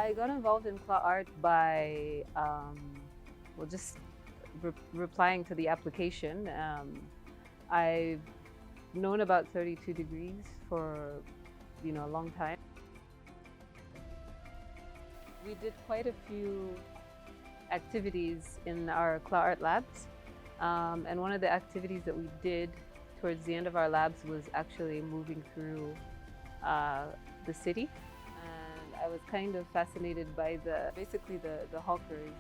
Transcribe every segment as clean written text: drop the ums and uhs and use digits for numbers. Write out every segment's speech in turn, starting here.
I got involved in Kla Art by, well, just replying to the application. I've known about 32 degrees for, a long time. We did quite a few activities in our Kla Art labs. And one of the activities that we did towards the end of our labs was actually moving through the city. And I was kind of fascinated by basically the hawkers.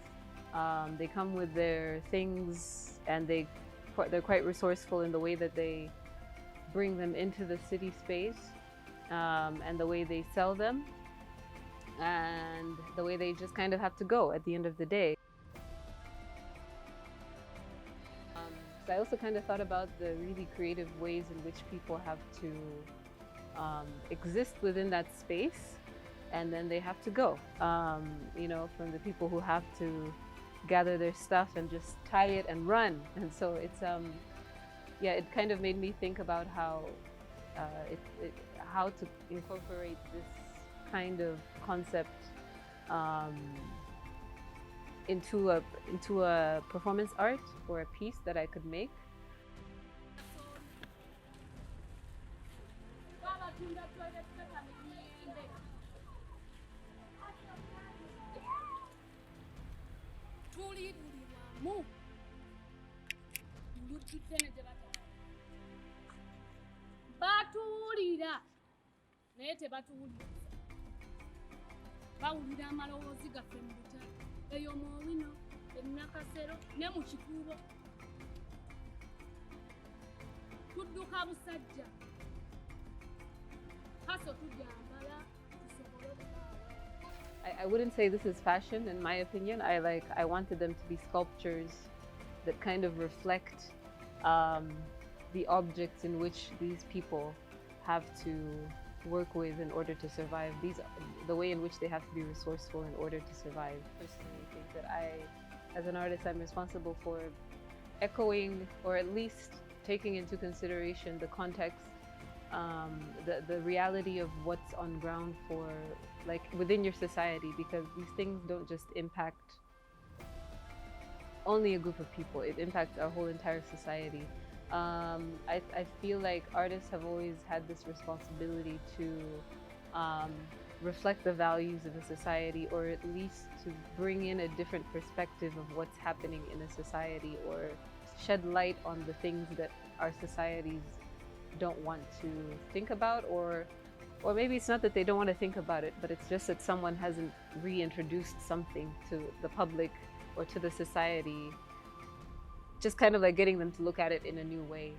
They come with their things, and they're quite resourceful in the way that they bring them into the city space, and the way they sell them, and the way they just kind of have to go at the end of the day. So I also kind of thought about the really creative ways in which people have to exist within that space, and then they have to go. From the people who have to gather their stuff and just tie it and run. And so it's it kind of made me think about how to incorporate this kind of concept into a performance art or a piece that I could make. Batuulira naye tebatuwuliriza, bawulira amaloboozi gaffe mu butale, eyo mu Owino, e Nakasero ne mu Kikuubo. Tudduka busajja, kaso tujambala tusobole okubaawo. I wouldn't say this is fashion, in my opinion. I wanted them to be sculptures that kind of reflect the objects in which these people have to work with in order to survive. The way in which they have to be resourceful in order to survive. Personally, I think that as an artist, I'm responsible for echoing, or at least taking into consideration the context, the reality of what's on ground for, like, within your society, because these things don't just impact only a group of people, it impacts our whole entire society. I feel like artists have always had this responsibility to reflect the values of a society, or at least to bring in a different perspective of what's happening in a society, or shed light on the things that our societies don't want to think about, or maybe it's not that they don't want to think about it, but it's just that someone hasn't reintroduced something to the public or to the society, just kind of like getting them to look at it in a new way.